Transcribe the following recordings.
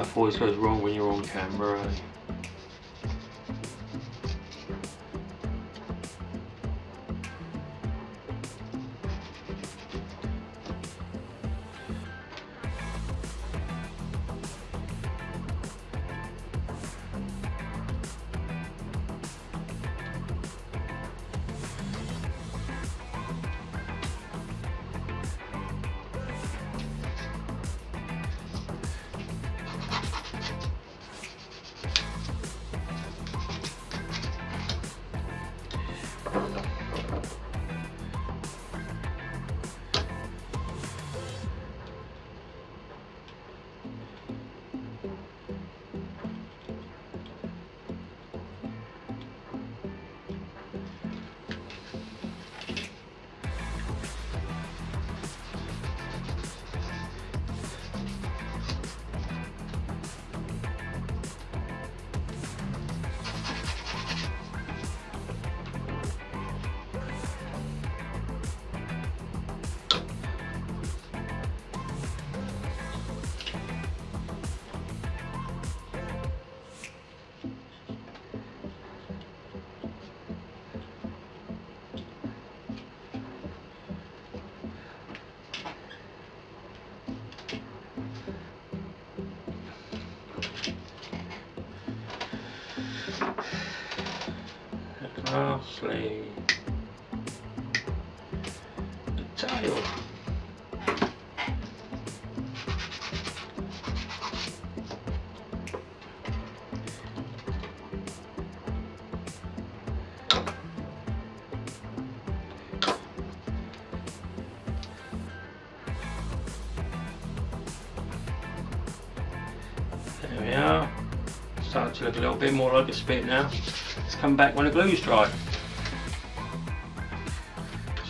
Stuff always goes wrong when you're on camera, eh? Lastly, the tail. There we are. Starting to look a little bit more like a Spit now. Let's come back when the glue's dry.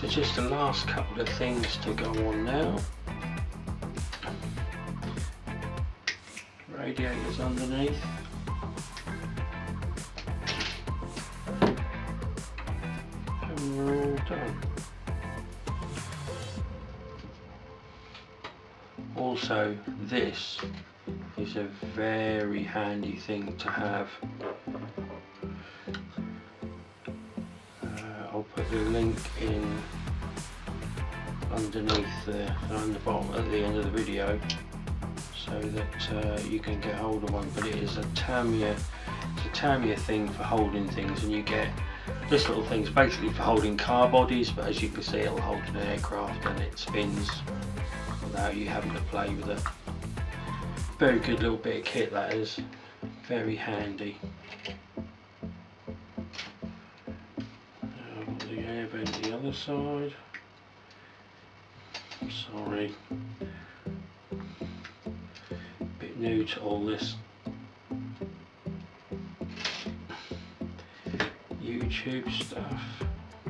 So just the last couple of things to go on now. Radiators underneath. And we're all done. Also, this is a very handy thing to have. I'll put the link in underneath there and on the bottom at the end of the video so that you can get hold of one. But it is a Tamiya thing for holding things, and you get this little thing's basically for holding car bodies, but as you can see it'll hold an aircraft and it spins without you having to play with it. Very good little bit of kit that is, very handy. The air vent the other side. Sorry, bit new to all this YouTube stuff.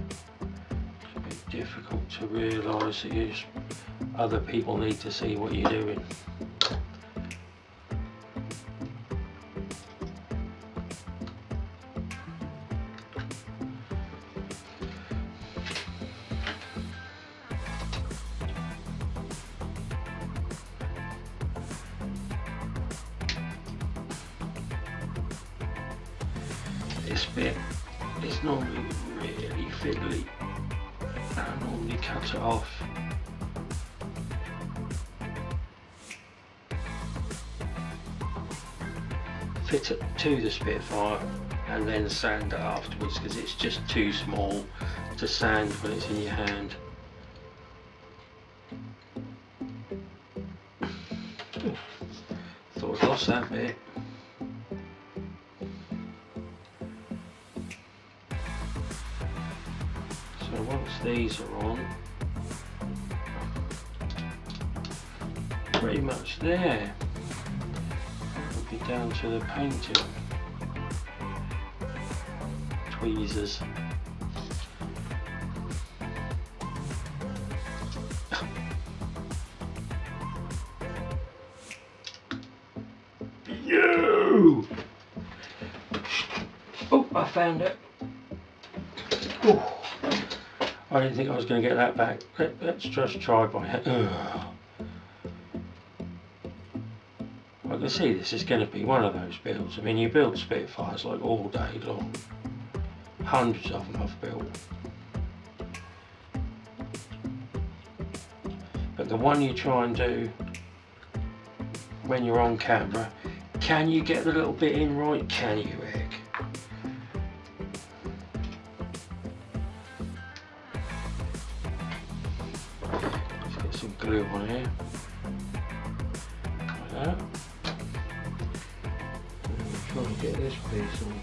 It's a bit difficult to realise that other people need to see what you're doing. This bit is normally really fiddly. I normally cut it off. Fit it to the Spitfire and then sand it afterwards, because it's just too small to sand when it's in your hand. Thought I lost that bit. So once these are on, pretty much there. It'll be down to the painting. Tweezers. Yo! Oh, I found it. Oh. I didn't think I was going to get that back. Let's just try by it. I can see this is going to be one of those builds. I mean, you build Spitfires like all day long. Hundreds of them I've built. But the one you try and do when you're on camera, can you get the little bit in right? Can you, Rick? Let's get some glue on here. Like that. And try and get this piece on.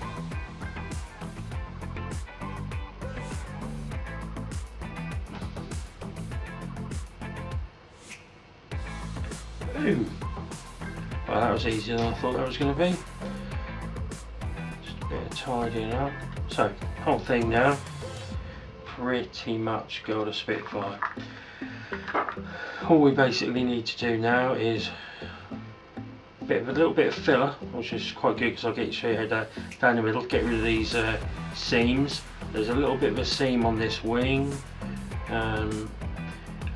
Boom. Well, that was easier than I thought that was going to be. Just a bit of tidying up. So, whole thing now, pretty much got a Spitfire. All we basically need to do now is a little bit of filler, which is quite good because I'll get you show you down the middle. Get rid of these seams. There's a little bit of a seam on this wing.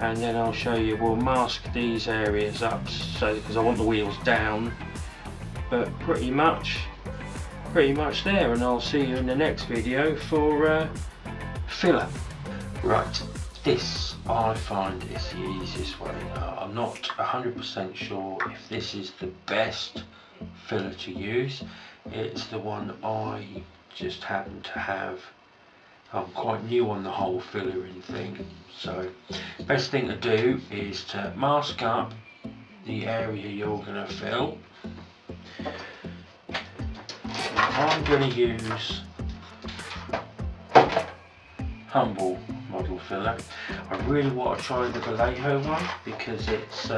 And then I'll show you, we'll mask these areas up so because I want the wheels down, but pretty much there, and I'll see you in the next video for filler. Right, this I find is the easiest way. I'm not 100% sure if this is the best filler to use. It's the one I just happen to have. I'm quite new on the whole fillering thing, so best thing to do is to mask up the area you're going to fill. I'm going to use Humble model filler. I really want to try the Vallejo one because it's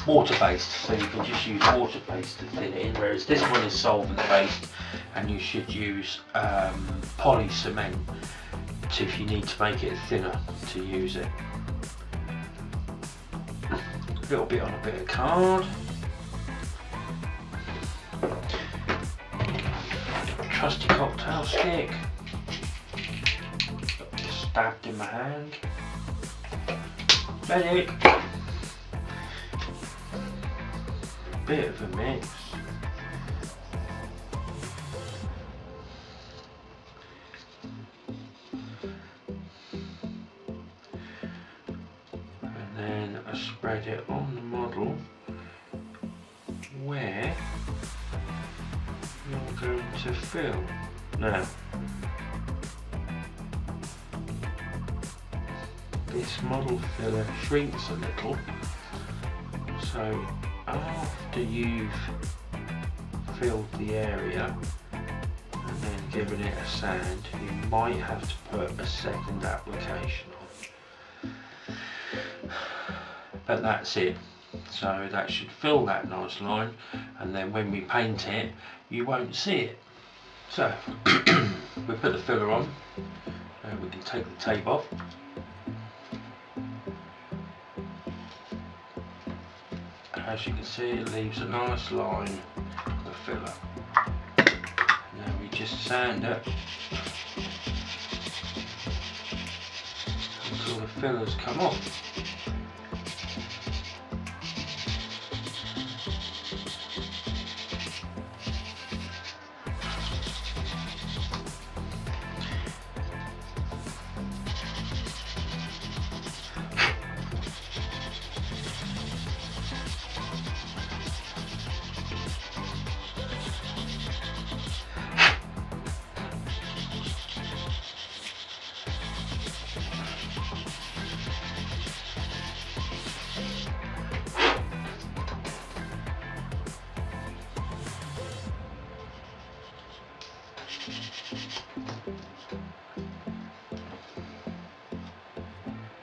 water based, so you can just use water based to thin it in, whereas this one is solvent based and you should use poly cement if you need to make it thinner to use it. A little bit on a bit of card. Trusty cocktail stick. Just stabbed in my hand. Medic. Bit of a mix. And then I spread it on the model where you're going to fill. Now, this model filler shrinks a little, so after you've filled the area and then given it a sand, you might have to put a second application on. But that's it. So that should fill that nice line, and then when we paint it, you won't see it. So we put the filler on, and we can take the tape off. As you can see, it leaves a nice line of filler. Now we just sand it until the fillers come off.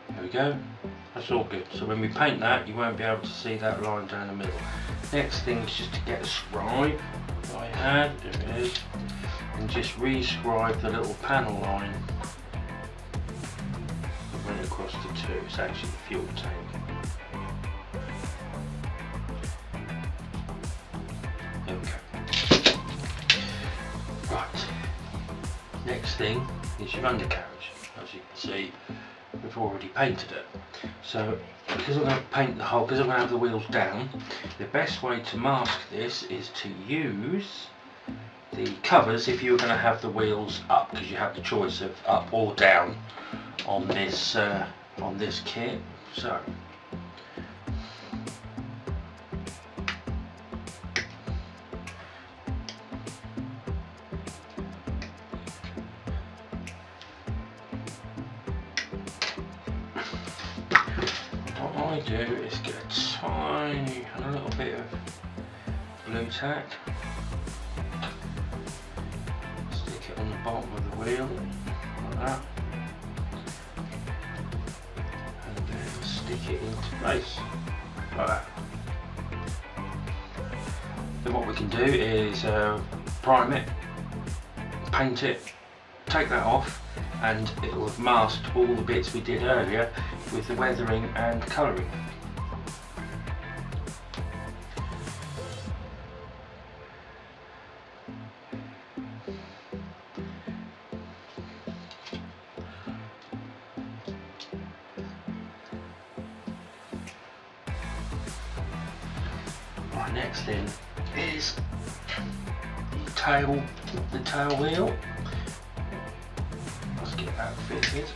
There we go, that's all good. So when we paint that, you won't be able to see that line down the middle. Next thing is just to get a scribe that I had, there it is, and just re-scribe the little panel line that went across the two. It's actually the fuel tank. There we go. Right, next thing is your undercarriage. As you can see, we've already painted it. So because I'm going to paint the whole, because I'm going to have the wheels down, the best way to mask this is to use the covers if you were going to have the wheels up, because you have the choice of up or down on this kit. So what I do is get a little bit of blue tack, stick it on the bottom of the wheel like that, and then stick it into place like that. Then what we can do is prime it, paint it, take that off, and it will have masked all the bits we did earlier with the weathering and colouring. Right, next thing is the tail wheel. Let's get that fitted.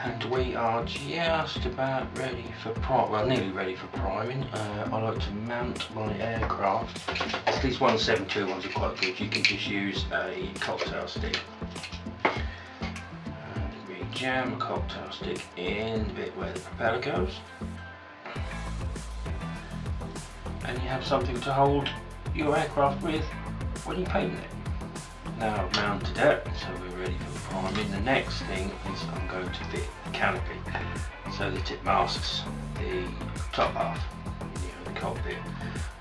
And we are just about ready for nearly ready for priming. I like to mount my aircraft. These 172 ones are quite good. You can just use a cocktail stick. And we jam a cocktail stick in the bit where the propeller goes. And you have something to hold your aircraft with when you paint it. Now I've mounted it, so we're ready for priming. The next thing is I'm going to fit the canopy so that it masks the top half, the cockpit.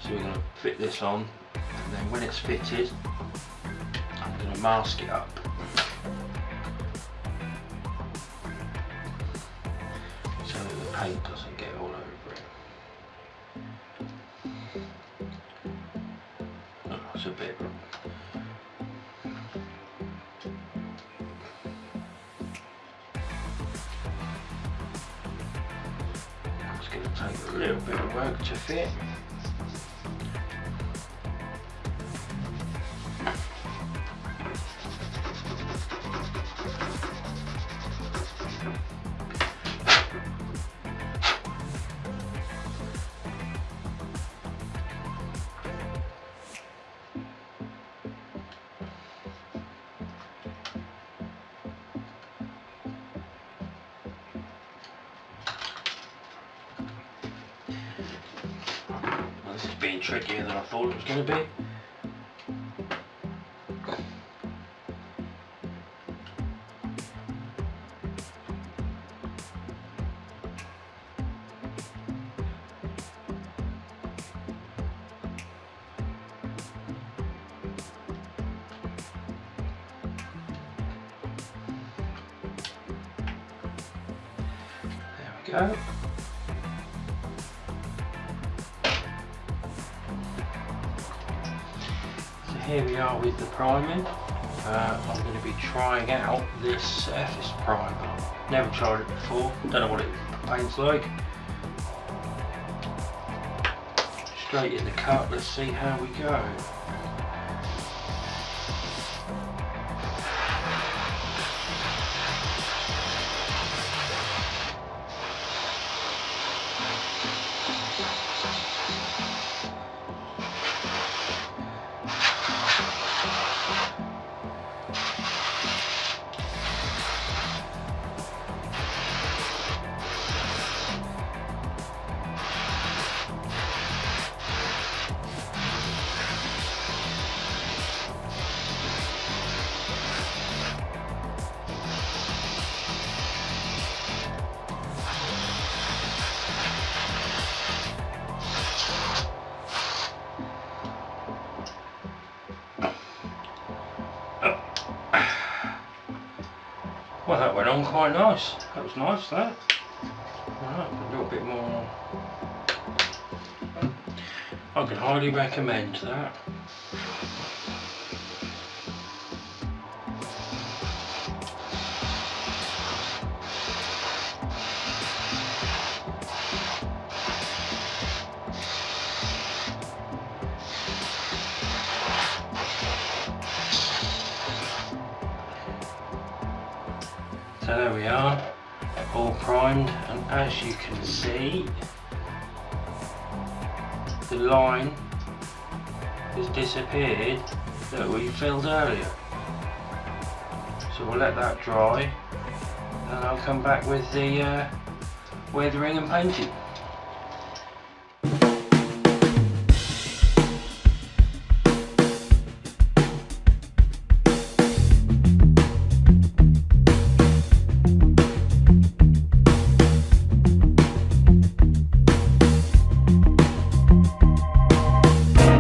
So we're going to fit this on, and then when it's fitted, I'm going to mask it up. So that the paint doesn't get all over it. Oh, it's a bit. Take a little bit of work to fit. This is being trickier than I thought it was going to be. There we go. Here we are with the priming. I'm going to be trying out this surface primer. Never tried it before, don't know what it paints like. Straight in the cut, let's see how we go. Well, that went on quite nice. That was nice, that. Alright, a little bit more. I can highly recommend that. So there we are, all primed, and as you can see, the line has disappeared that we filled earlier. So we'll let that dry, and I'll come back with the weathering and painting.